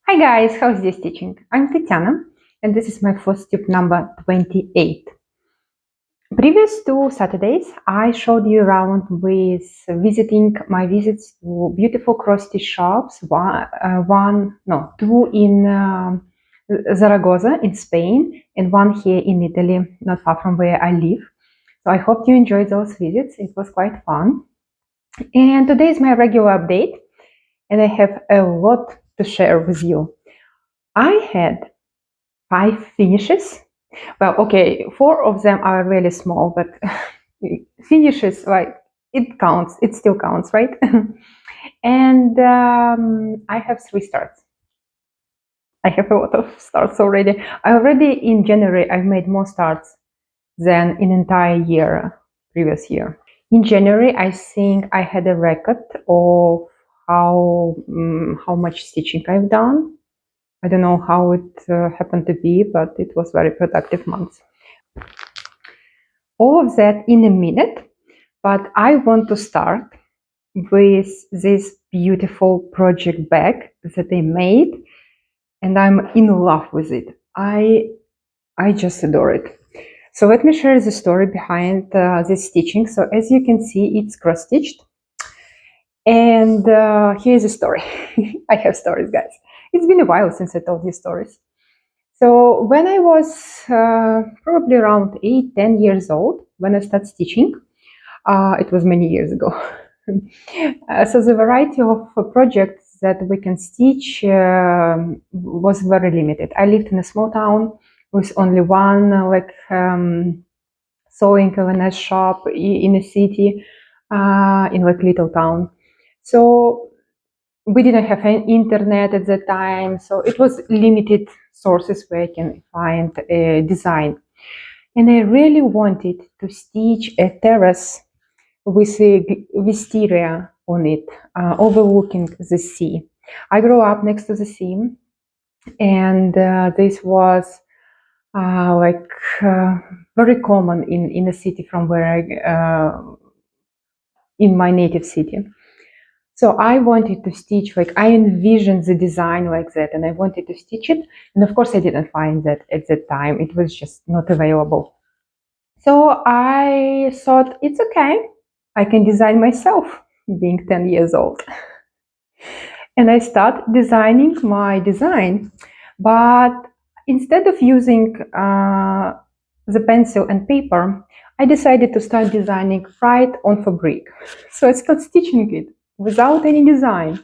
Hi guys, how's this teaching? I'm Tatiana and this is my Flosstube number 28. Previous 2 Saturdays, I showed you around with visiting my visits to beautiful cross-stitch shops, two in Zaragoza in Spain and one here in Italy, not far from where I live. So I hope you enjoyed those visits, it was quite fun. And today is my regular update and I have a lot to share with you. I had 5 finishes. Well, okay, 4 of them are really small, but finishes, like, it counts, it still counts, right? And I have 3 starts. I have a lot of starts already. In January, I've made more starts than in entire year, previous year. In January, I think I had a record of how much stitching I've done. I don't know how it happened to be, but it was very productive month. All of that in a minute, but I want to start with this beautiful project bag that I made, and I'm in love with it. I just adore it. So let me share the story behind this stitching. So as you can see, it's cross-stitched. And here's a story. I have stories, guys. It's been a while since I told you stories. So when I was probably around 8-10 years old, when I started stitching, it was many years ago. So the variety of projects that we can stitch was very limited. I lived in a small town with only one sewing LNS shop in a city, in like little town. So we didn't have any internet at that time, so it was limited sources where I can find a design. And I really wanted to stitch a terrace with a wisteria on it, overlooking the sea. I grew up next to the sea, and this was very common in a city from where in my native city. So I wanted to stitch, like, I envisioned the design like that, and I wanted to stitch it. And of course, I didn't find that at that time. It was just not available. So I thought, it's okay. I can design myself, being 10 years old. And I start designing my design. But instead of using the pencil and paper, I decided to start designing right on fabric. So I started stitching it without any design.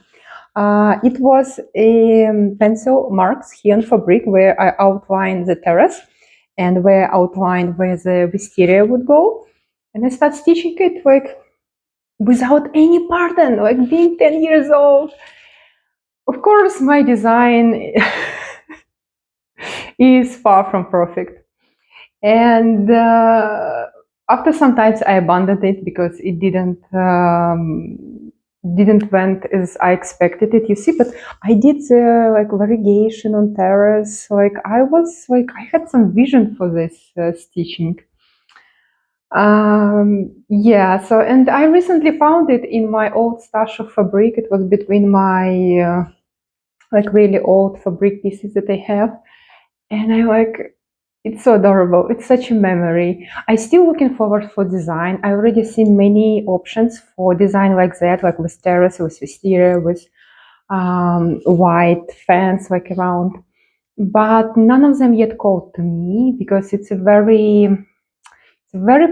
It was a pencil marks here on fabric where I outlined the terrace and where I outlined where the wisteria would go. And I started stitching it like without any pattern, like being 10 years old. Of course, my design is far from perfect. And after some time, I abandoned it because it didn't went as I expected it. You see, but I did like variegation on terrace. Like I had some vision for this stitching. Yeah. So, and I recently found it in my old stash of fabric. It was between my like really old fabric pieces that I have, and I like. It's so adorable. It's such a memory. I'm still looking forward for design. I already seen many options for design like that, like with terrace, with wisteria, with white fence like around. But none of them yet called to me because it's a very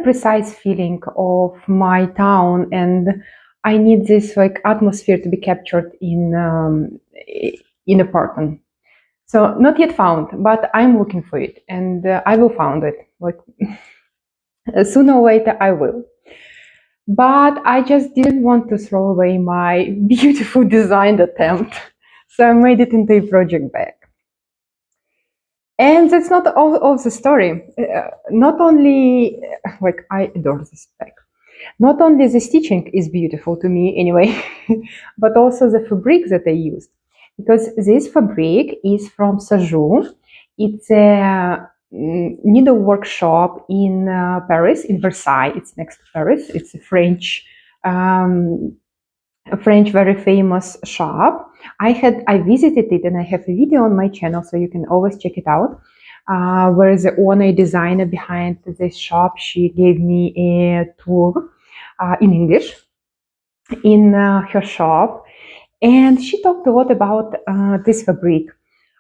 precise feeling of my town, and I need this like atmosphere to be captured in a pattern. So not yet found, but I'm looking for it, and I will find it. Like sooner or later, I will. But I just didn't want to throw away my beautiful designed attempt, so I made it into a project bag. And that's not all of the story. Not only like I adore this bag. Not only the stitching is beautiful to me anyway, but also the fabric that I used. Because this fabric is from Sajou. It's a needle workshop in Paris, in Versailles. It's next to Paris. It's a French a French very famous shop. I visited it, and I have a video on my channel, so you can always check it out. Where the owner designer behind this shop, she gave me a tour in English in her shop, and she talked a lot about this fabric.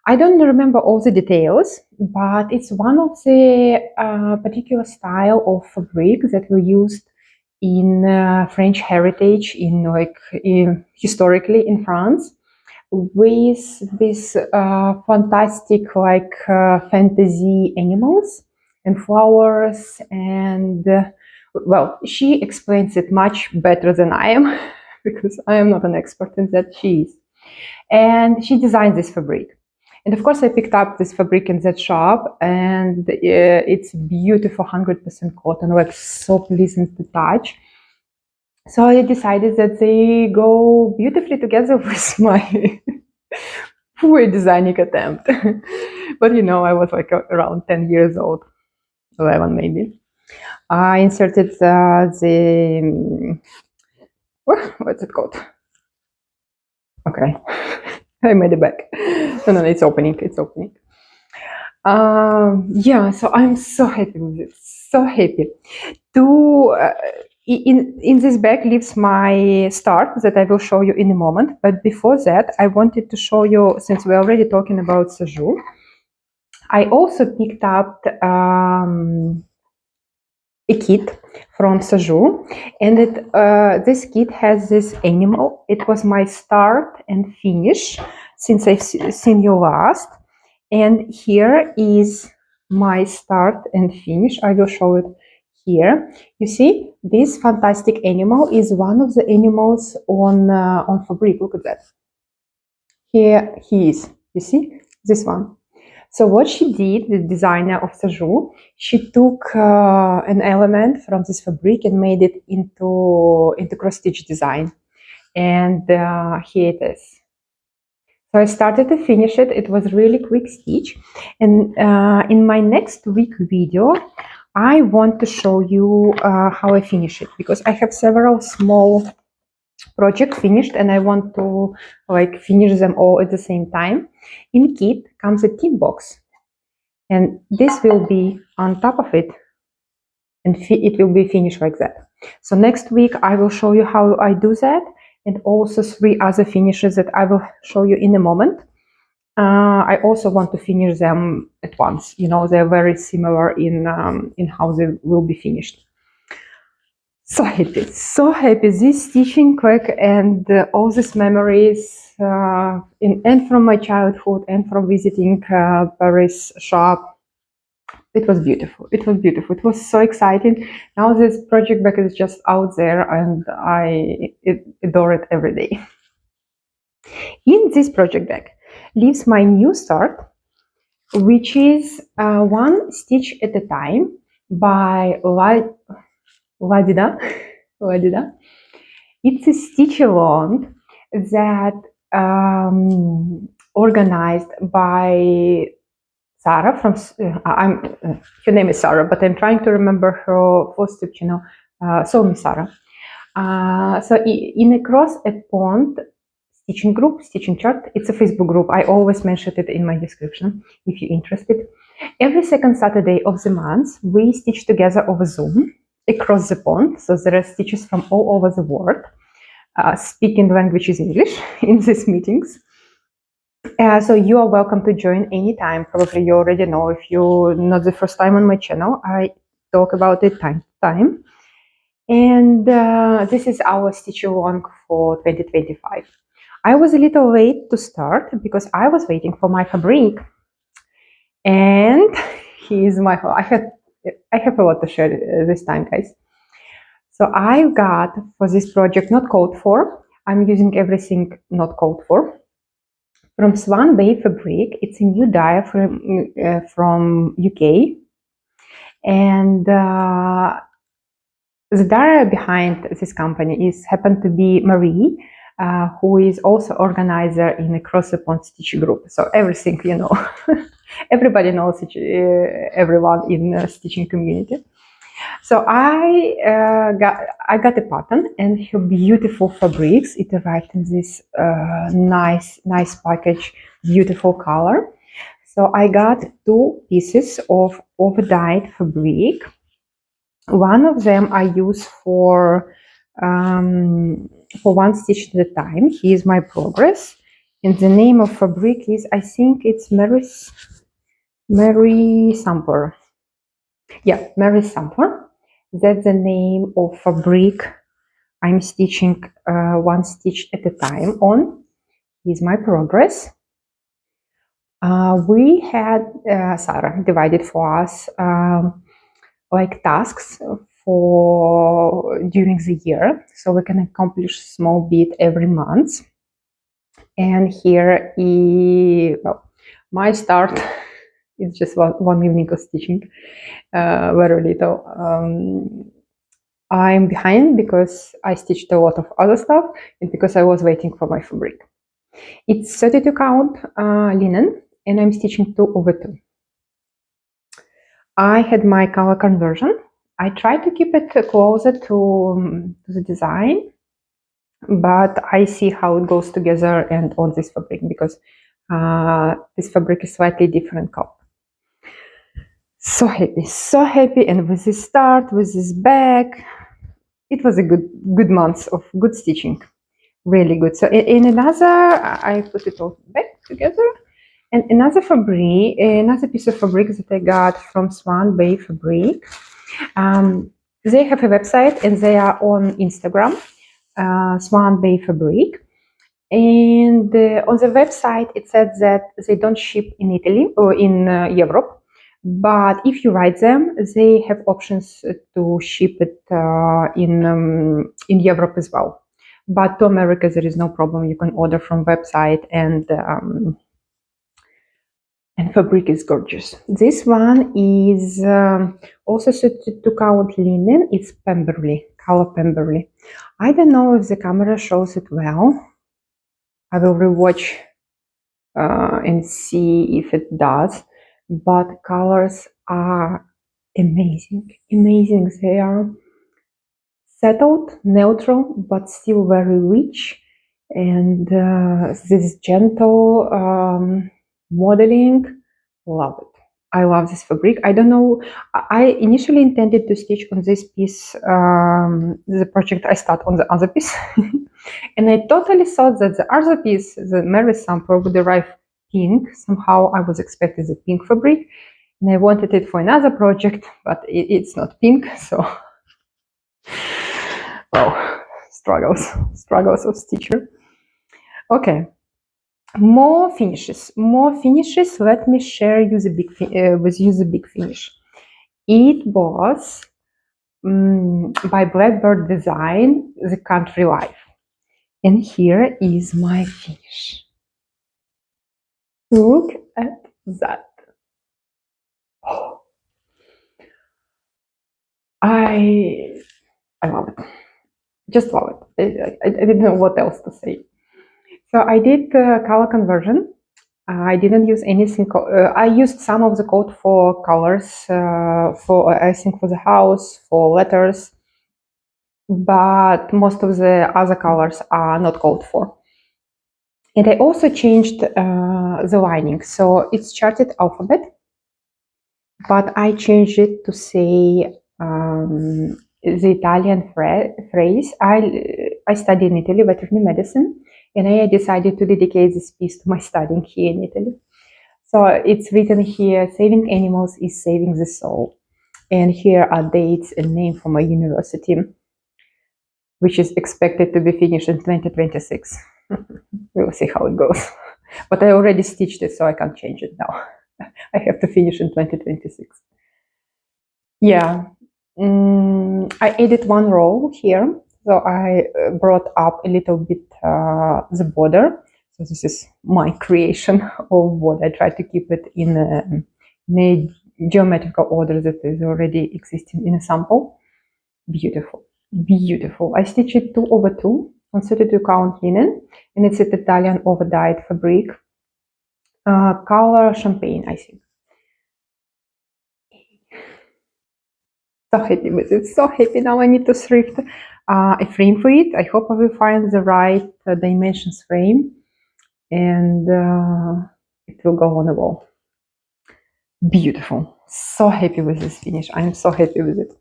I don't remember all the details, but it's one of the particular style of fabric that were used in French heritage, historically in France, with this fantastic fantasy animals and flowers, and well, she explains it much better than I am because I am not an expert in that. She is, and she designed this fabric. And of course, I picked up this fabric in that shop, and it's beautiful, 100% cotton, like so pleasant to touch. So I decided that they go beautifully together with my poor designing attempt. But you know, I was like around 10 years old, 11 maybe. I inserted what's it called? Okay. I made it back. No, it's opening. It's opening. Yeah, so I'm so happy with it. So happy. In this bag lives my start that I will show you in a moment. But before that, I wanted to show you, since we're already talking about Sajou, I also picked up a kit from Sajou, and this kit has this animal. It was my start and finish since I've seen you last, and here is my start and finish. I will show it here. You see, this fantastic animal is one of the animals on fabric. Look at that. Here he is. You see this one. So what she did, the designer of Sajou, she took an element from this fabric and made it into cross-stitch design. And here it is. So I started to finish it. It was really quick stitch. And in my next week video, I want to show you how I finish it, because I have several small project finished and I want to finish them all at the same time. In kit comes a tip box, and this will be on top of it, and it will be finished like that. So next week I will show you how I do that, and also 3 other finishes that I will show you in a moment. I also want to finish them at once. You know, they're very similar in how they will be finished. So happy, so happy. This stitching quick and all these memories and from my childhood and from visiting Paris shop. It was beautiful. It was beautiful. It was so exciting. Now this project bag is just out there, and I adore it every day. In this project bag lives my new start, which is one stitch at a time by Ladida. It's a stitch along that organized by Sarah from her name is Sarah, but I'm trying to remember her Flosstube channel. So Miss Sarah. So in Across a Pond stitching group, stitching chart. It's a Facebook group. I always mention it in my description if you're interested. Every second Saturday of the month, we stitch together over Zoom across the pond. So there are stitches from all over the world. Speaking language is English in these meetings. So you are welcome to join anytime. Probably you already know, if you're not the first time on my channel, I talk about it time to time. And this is our stitch along for 2025. I was a little late to start because I was waiting for my fabric. And here's my, I have a lot to share this time, guys. So I got for this project not code for. I'm using everything not code for. From Swan Bay Fabric, it's a new dye from UK, and the dye behind this company happened to be Marie, who is also organizer in Across the Pond Stitch group. So everything, you know, everybody knows everyone in the stitching community. So I got a pattern and her beautiful fabrics. It arrived in this nice package, beautiful color. So I got 2 pieces of over-dyed fabric. One of them I use for 1 stitch at a time. Here's my progress. And the name of fabric is, I think it's Mary Sampler. Yeah, Mary Sampler. That's the name of fabric I'm stitching 1 stitch at a time on. Here's my progress. We had Sarah divided for us like tasks for during the year, so we can accomplish small bit every month. And here well, my start is just one evening of stitching, very little. I'm behind because I stitched a lot of other stuff and because I was waiting for my fabric. It's 32 count linen and I'm stitching 2/2. I had my color conversion. I tried to keep it closer to the design, but I see how it goes together and on this fabric because this fabric is slightly different color. So happy, and with this start, with this bag, it was a good month of good stitching, really good. So in another, I put it all back together, and another piece of fabric that I got from Swan Bay Fabric. They have a website and they are on Instagram, Swan Bay Fabric. And on the website, it says that they don't ship in Italy or in Europe. But if you write them, they have options to ship it in Europe as well. But to America, there is no problem. You can order from website, and fabric is gorgeous. This one is also 32 count linen. It's Pemberley, color Pemberley. I don't know if the camera shows it well. I will rewatch and see if it does. But colors are amazing. They are settled, neutral, but still very rich. And this gentle modeling, love it. I love this fabric. I don't know. I initially intended to stitch on this piece, the project I start on the other piece. And I totally thought that the other piece, the Mary Sample, would arrive pink. Somehow I was expecting the pink fabric. And I wanted it for another project, but it's not pink. So, oh, struggles of stitcher. Okay. More finishes. Let me share with you the big finish. It was by Blackbird Design, the Country Life. And here is my finish. Look at that. Oh, I love it. Just love it. I didn't know what else to say. So I did color conversion. I didn't use anything. I used some of the code for colors, for I think for the house, for letters, but most of the other colors are not called for. And I also changed the lining, so it's charted alphabet, but I changed it to say the Italian phrase. I study in Italy veterinary medicine, and I decided to dedicate this piece to my studying here in Italy. So it's written here, saving animals is saving the soul. And here are dates and name for my university, which is expected to be finished in 2026. We'll see how it goes. But I already stitched it, so I can't change it now. I have to finish in 2026. Yeah. I added one row here. So I brought up a little bit the border. So this is my creation of what I try to keep it in a geometrical order that is already existing in a sample. Beautiful. I stitched it 2/2 on 32 count linen, and it's an Italian over-dyed fabric, color champagne, I think. So happy with it. So happy. Now I need to thrift a frame for it. I hope I will find the right dimensions frame, and it will go on the wall. Beautiful. So happy with this finish. I am so happy with it.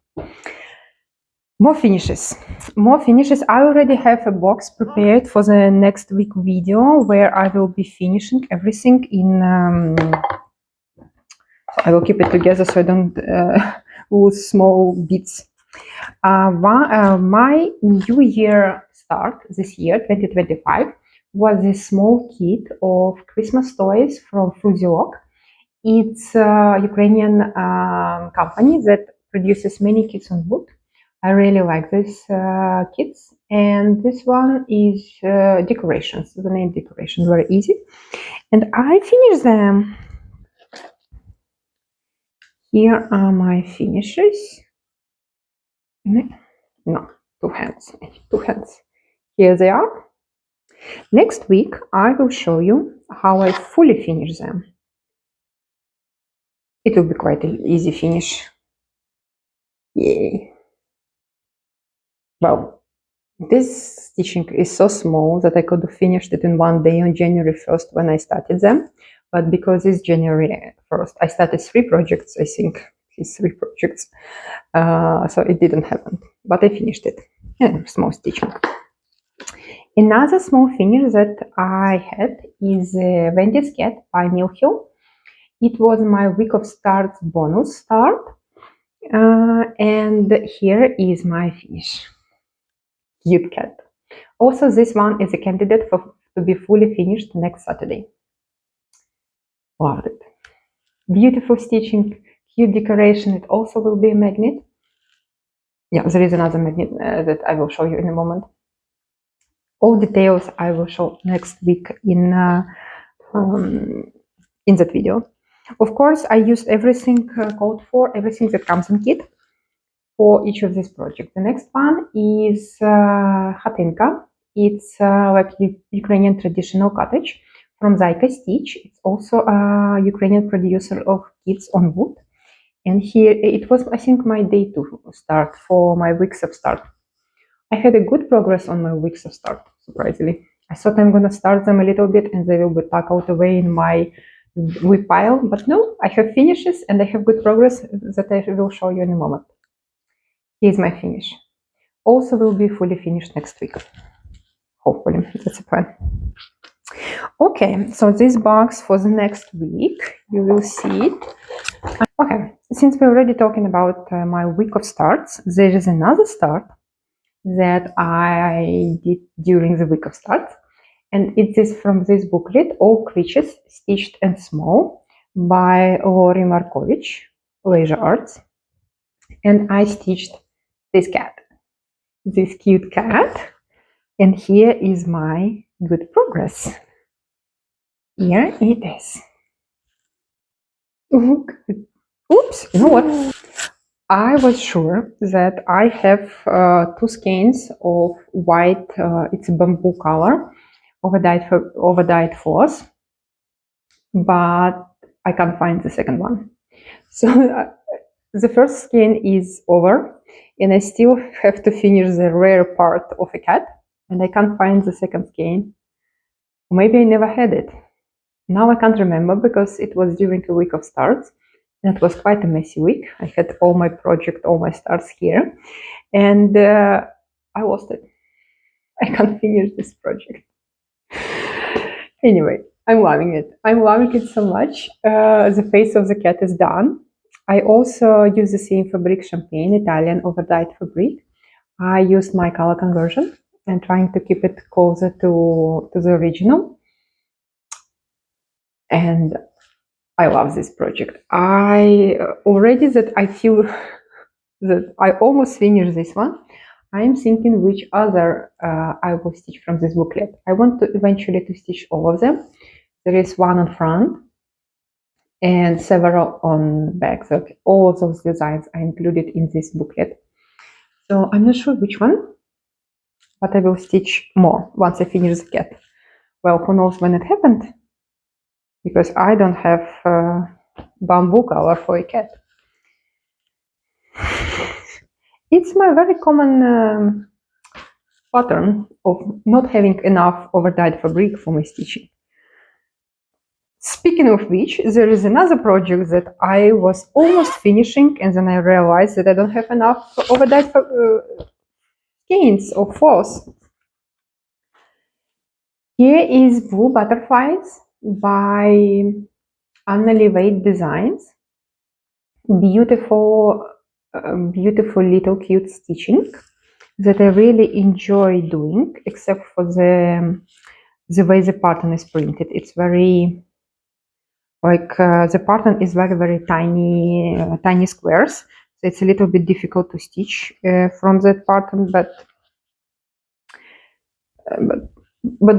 More finishes. More finishes. I already have a box prepared for the next week video where I will be finishing everything in. I will keep it together so I don't lose small bits. My New Year start this year, 2025, was a small kit of Christmas toys from FruzelOk. It's a Ukrainian company that produces many kits on wood. I really like these kits. And this one is decorations. The name decoration, very easy. And I finished them. Here are my finishes. No, two hands. Here they are. Next week, I will show you how I fully finish them. It will be quite an easy finish. Yay. Well, this stitching is so small that I could have finished it in one day on January 1st when I started them. But because it's January 1st, I started 3 projects, I think. It's 3 projects. So it didn't happen. But I finished it. Yeah, small stitching. Another small finish that I had is Wendy's Cat by Mill Hill. It was my week of starts bonus start. And here is my finish. Cute cat. Also, this one is a candidate to be fully finished next Saturday. Loved it. Beautiful stitching, cute decoration. It also will be a magnet. Yeah, there is another magnet that I will show you in a moment. All details I will show next week in that video. Of course, I used everything called for, everything that comes in kit for each of these projects. The next one is Hatynka. It's like Ukrainian traditional cottage from Zayka Stitch. It's also a Ukrainian producer of kits on wood. And here it was, I think, my day to start for my weeks of start. I had a good progress on my weeks of start, surprisingly. I thought I'm going to start them a little bit and they will be tucked out away in my WIP pile. But no, I have finishes and I have good progress that I will show you in a moment. Here's my finish. Also will be fully finished next week. Hopefully, that's a plan. Okay, so this box for the next week, you will see it. Okay, since we're already talking about my week of starts, there is another start that I did during the week of starts. And it is from this booklet, All Creatures Stitched and Small by Markovic, Leisure Arts. And I stitched this cat, this cute cat. And here is my good progress. Here it is. Oops, you know what? I was sure that I have 2 skeins of white, it's a bamboo color, overdyed floss, but I can't find the second one. So the first skein is over, and I still have to finish the rear part of a cat, and I can't find the second skein. Maybe I never had it. Now I can't remember because it was during a week of starts. That was quite a messy week. I had all my starts here, and I lost it. I can't finish this project. Anyway, I'm loving it. I'm loving it so much. The face of the cat is done. I also use the same fabric, champagne, Italian overdyed fabric. I used my color conversion and trying to keep it closer to the original. And I love this project. I feel that I almost finished this one. I am thinking which other I will stitch from this booklet. I want to eventually to stitch all of them. There is one on front and several on back. So all of those designs are included in this booklet. So I'm not sure which one, but I will stitch more once I finish the cat. Well, who knows when it happened? Because I don't have bamboo color for a cat. It's my very common pattern of not having enough overdyed fabric for my stitching. Speaking of which, there is another project that I was almost finishing, and then I realized that I don't have enough overdyed skeins or floss. Here is Blue Butterflies by AnnaLee Waite Designs. Beautiful, beautiful little cute stitching that I really enjoy doing, except for the way the pattern is printed. It's very like the pattern is very tiny squares, so it's a little bit difficult to stitch from that pattern, but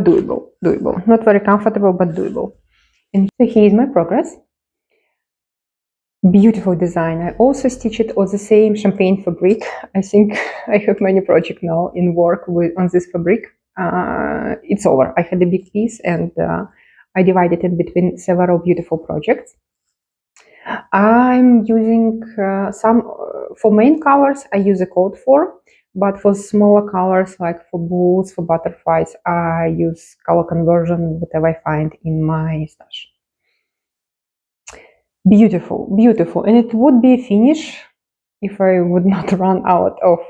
doable. Not very comfortable, but doable. And so here is my progress. Beautiful design. I also stitched it on the same champagne fabric. I think I have many projects now in work on this fabric. It's over. I had a big piece and I divided it between several beautiful projects. I'm using some for main colors. I use a code for, but for smaller colors like for blues, for butterflies, I use color conversion, whatever I find in my stash. Beautiful, beautiful, and it would be a finish if I would not run out of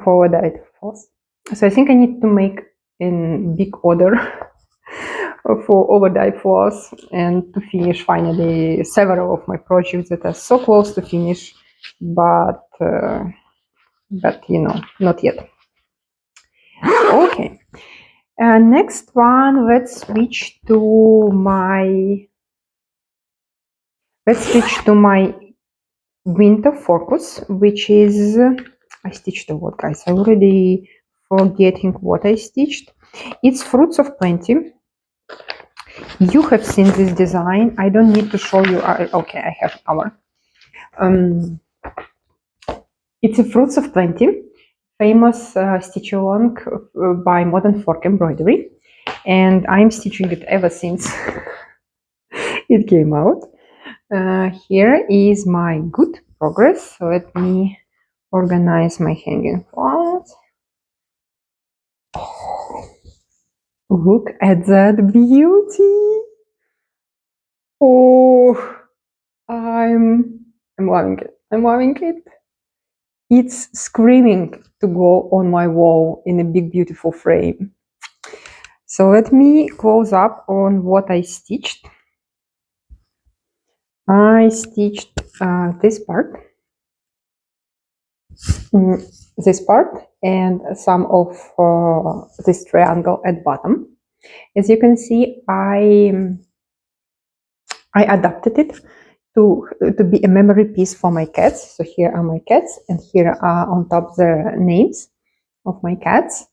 overdyed floss. So I think I need to make in big order for overdyed floss and to finish finally several of my projects that are so close to finish, but you know, not yet. Okay, next one. Let's switch to my winter focus, which is I stitched a lot, guys. I already forgetting what I stitched. It's Fruits of Plenty. You have seen this design. I don't need to show you. Okay, I have our. It's a Fruits of Plenty, famous stitch along by Modern Fork Embroidery, and I'm stitching it ever since it came out. Here is my good progress. So let me organize my hanging cloths. Oh, look at that beauty! Oh, I'm loving it. I'm loving it. It's screaming to go on my wall in a big, beautiful frame. So let me close up on what I stitched. I stitched this part, and some of this triangle at bottom. As you can see, I adapted it to be a memory piece for my cats. So here are my cats, and here are on top the names of my cats.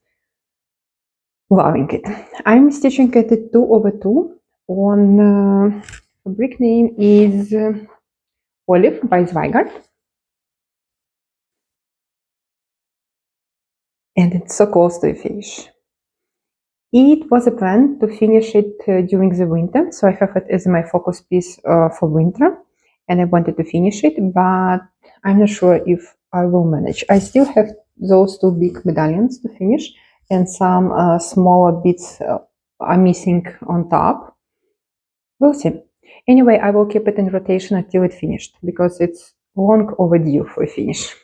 Loving it. I'm stitching it at 2/2 on fabric name is Olive by Zayka. And it's so close to a finish. It was a plan to finish it during the winter, so I have it as my focus piece for winter, and I wanted to finish it, but I'm not sure if I will manage. I still have those two big medallions to finish, and some smaller bits are missing on top. We'll see. Anyway, I will keep it in rotation until it's finished, because it's long overdue for a finish.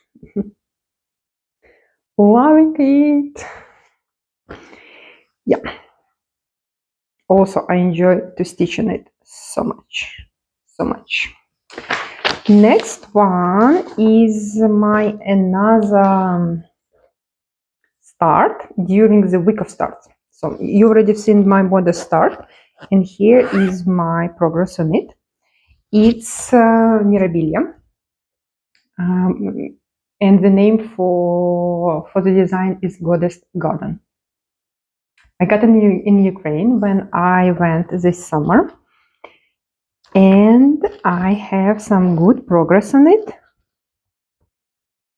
Loving it. Yeah. Also, I enjoy to stitch on it so much. Next one is my another start during the week of starts. So you already seen my model start, and here is my progress on it. It's Mirabilia, and the name for the design is Goddess Garden. I got it in Ukraine when I went this summer, and I have some good progress on it.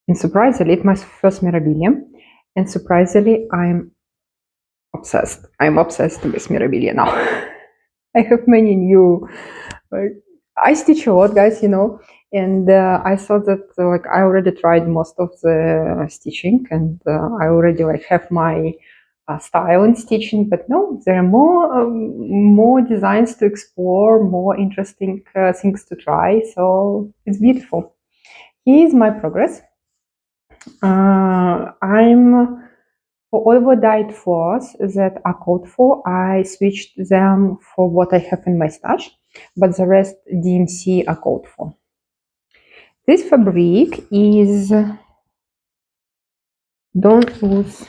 And surprisingly, it's my first Mirabilia, and surprisingly, I'm obsessed. I'm obsessed with Mirabilia now. I have many new. I stitch a lot, guys, you know, And I thought that like I already tried most of the stitching, and I already like have my style in stitching. But no, there are more designs to explore, more interesting things to try. So it's beautiful. Here's my progress. I'm for all the dyed floors that are called for, I switched them for what I have in my stash, but the rest DMC are called for. This fabric is, don't lose.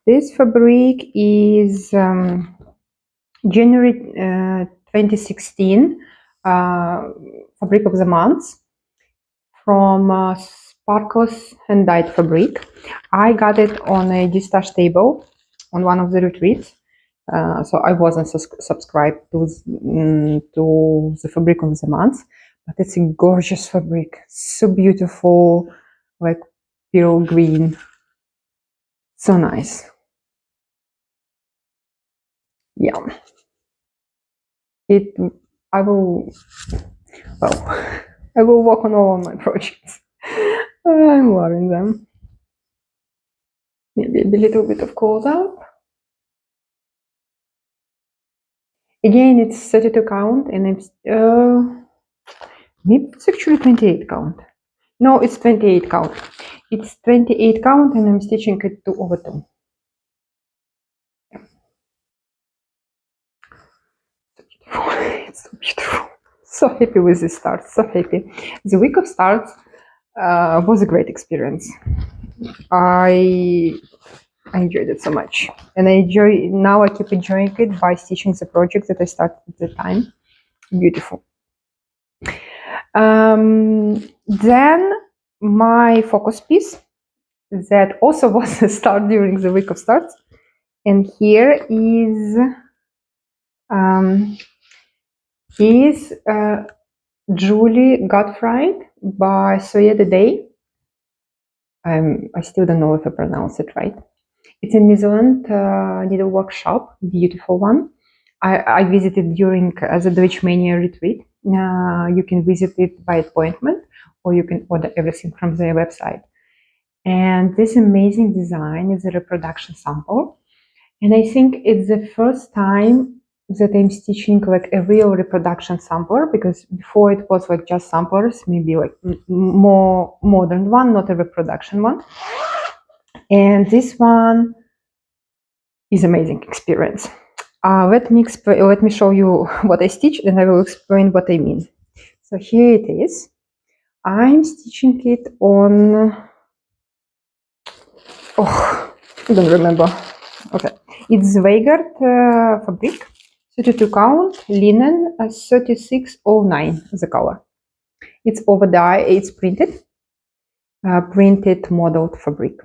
This fabric is January 2016 fabric of the month from Sparkles and Dyed Fabric. I got it on a distash table on one of the retreats. So I wasn't subscribed to the fabric of the month, but it's a gorgeous fabric, so beautiful, like pearl green, so nice. Yeah, I will. Well, I will work on all of my projects. I'm loving them. Maybe a little bit of close up. Again, it's 32 count, and maybe it's actually 28 count. No, it's 28 count. It's 28 count, and I'm stitching it 2/2. It's so beautiful. So happy with this start. So happy. The week of starts was a great experience. I enjoyed it so much, and I keep enjoying it by stitching the project that I started at the time. Beautiful. Then my focus piece that also was a start during the week of starts, and here is Julie Godefroid by Soed Idee. I still don't know if I pronounce it right. It's a Maison needlework shop, beautiful one. I visited during the Deutsche Mania retreat. You can visit it by appointment, or you can order everything from their website. And this amazing design is a reproduction sample. And I think it's the first time that I'm stitching like a real reproduction sampler, because before it was like just samplers, maybe like more modern one, not a reproduction one. And this one is amazing experience. Let me show you what I stitched, and I will explain what I mean. So here it is. I'm stitching it on, I don't remember. Okay, it's Weigert fabric, 32 count, linen, 3609 the color. It's over dye, it's printed modeled fabric.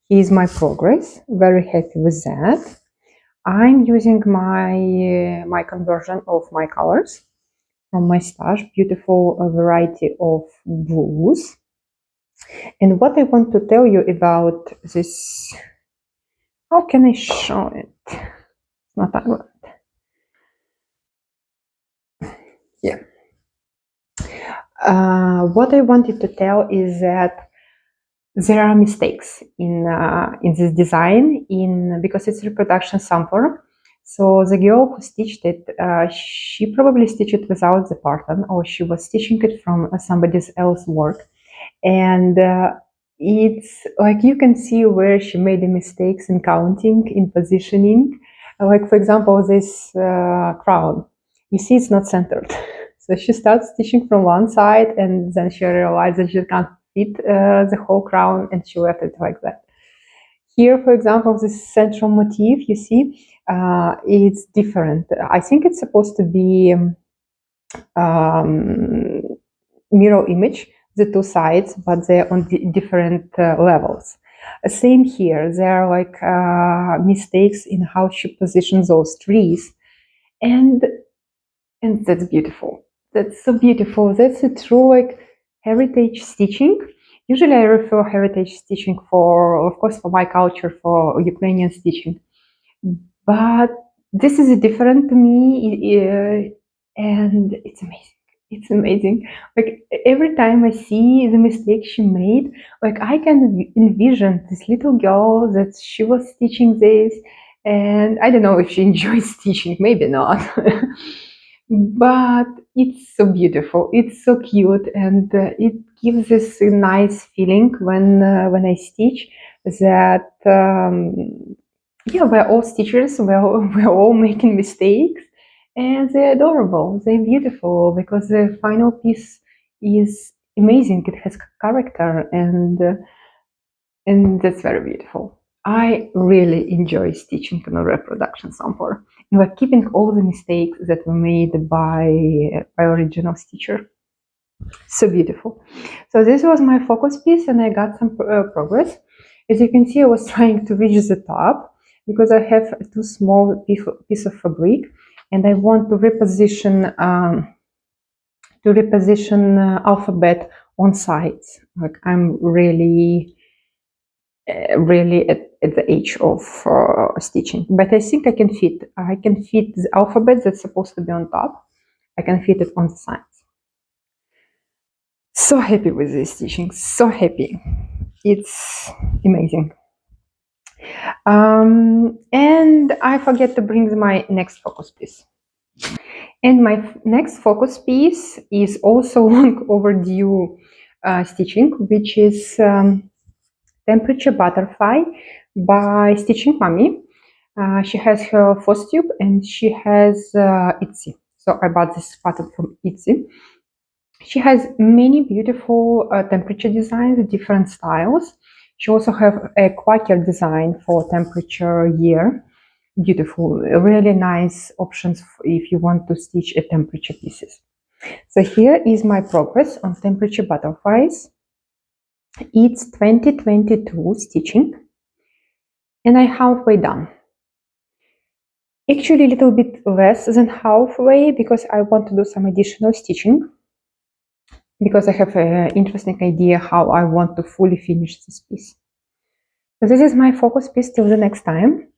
Here's my progress. Very happy with that. I'm using my conversion of my colors from my stash, beautiful variety of blues. And what I want to tell you about this, how can I show it? It's not that good. Yeah. What I wanted to tell is that there are mistakes in this design because it's a reproduction sampler. So the girl who stitched it, she probably stitched it without the pattern, or she was stitching it from somebody else's work. And it's like you can see where she made the mistakes in counting, in positioning. Like, for example, this crown, you see it's not centered. So she starts stitching from one side, and then she realized that she can't fit the whole crown, and she left it like that. Here, for example, this central motif, you see, it's different. I think it's supposed to be mirror image, the two sides, but they're on different levels. Same here, there are like mistakes in how she positions those trees, and that's beautiful. That's so beautiful. That's a true like heritage stitching. Usually I refer heritage stitching for, of course, for my culture, for Ukrainian stitching. But this is different to me, and it's amazing. It's amazing. Like every time I see the mistake she made, like I can envision this little girl that she was stitching this, and I don't know if she enjoys stitching, maybe not. But it's so beautiful. It's so cute, and it gives this nice feeling when I stitch that yeah, we're all stitchers. We're all making mistakes, and they're adorable. They're beautiful because the final piece is amazing. It has character, and that's very beautiful. I really enjoy stitching on a reproduction sample. And we're keeping all the mistakes that were made by original stitcher. So beautiful. So this was my focus piece, and I got some progress. As you can see, I was trying to reach the top because I have a too small piece of fabric, and I want to reposition alphabet on sides. Like I'm really at the edge of stitching, but I think I can fit. I can fit the alphabet that's supposed to be on top. I can fit it on the sides. So happy with this stitching. So happy. It's amazing. And I forget to bring my next focus piece. And my next focus piece is also long overdue stitching, which is Temperature Butterfly by Stitching Mommy. She has her Flosstube and she has Idee. So I bought this pattern from Idee. She has many beautiful temperature designs, different styles. She also has a Quaker design for temperature year. Beautiful, really nice options if you want to stitch a temperature pieces. So here is my progress on Temperature Butterflies. It's 2022 stitching, and I'm halfway done. Actually, a little bit less than halfway because I want to do some additional stitching because I have an interesting idea how I want to fully finish this piece. So this is my focus piece till the next time,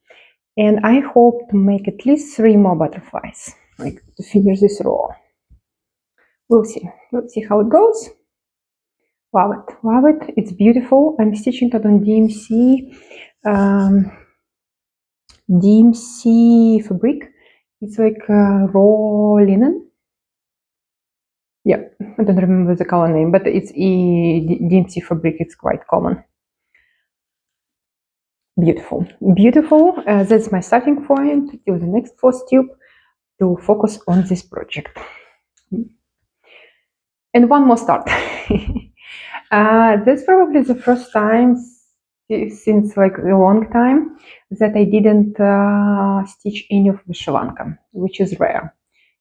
and I hope to make at least 3 more butterflies, like to finish this row. We'll see. Let's see how it goes. Love it. Love it. It's beautiful. I'm stitching it on DMC fabric. It's like raw linen. Yeah, I don't remember the color name, but it's DMC fabric. It's quite common. Beautiful, beautiful. That's my starting point to the next Flosstube to focus on this project. And one more start. That's probably the first time since like a long time that I didn't stitch any of Vyshyvanka, which is rare.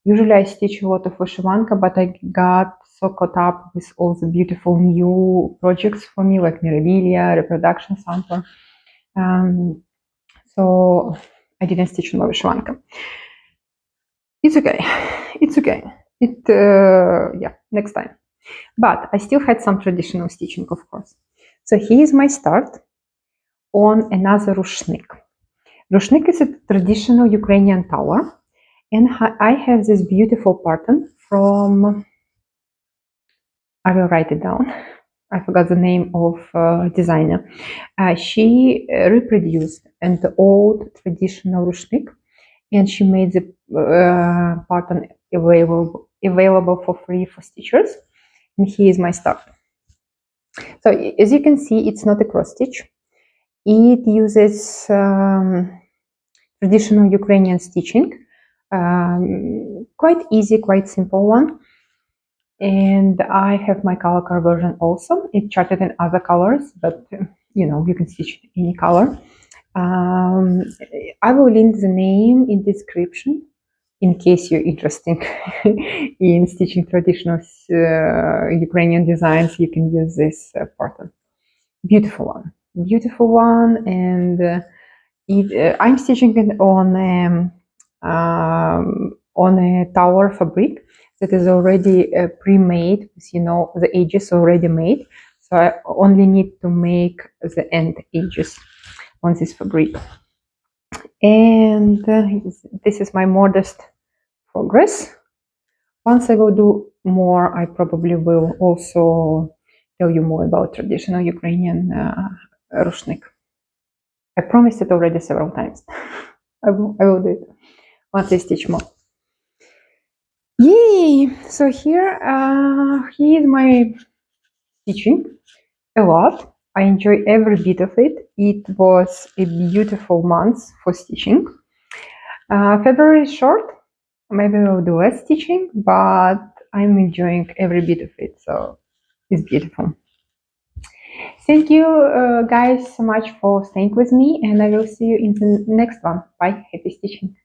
Usually I stitch a lot of Vyshyvanka, but I got so caught up with all the beautiful new projects for me, like Mirabilia, Reproduction sample. So I didn't stitch more Vyshyvanka. It's okay. It's okay. Yeah, next time. But I still had some traditional stitching, of course. So here's my start on another rushnik. Rushnik is a traditional Ukrainian tower, and I have this beautiful pattern from, I will write it down. I forgot the name of designer. She reproduced an old traditional rushnik, and she made the pattern available for free for stitchers. And here is my start. So as you can see, it's not a cross stitch. It uses traditional Ukrainian stitching, quite easy, quite simple one. And I have my color card version also. It's charted in other colors, but you know, you can stitch any color. I will link the name in description in case you're interested in stitching traditional Ukrainian designs. You can use this pattern. Beautiful one, and I'm stitching it on a tower fabric that is already pre-made, you know, the edges already made. So I only need to make the end edges on this fabric. And this is my modest progress Once I will do more, I probably will also tell you more about traditional Ukrainian rushnik. I promised it already several times. I will do it once I stitch more. Yay! So here is my stitching. A lot. I enjoy every bit of it. It was a beautiful month for stitching. February is short. Maybe I'll do less stitching, but I'm enjoying every bit of it. So it's beautiful. Thank you guys so much for staying with me, and I will see you in the next one. Bye. Happy stitching.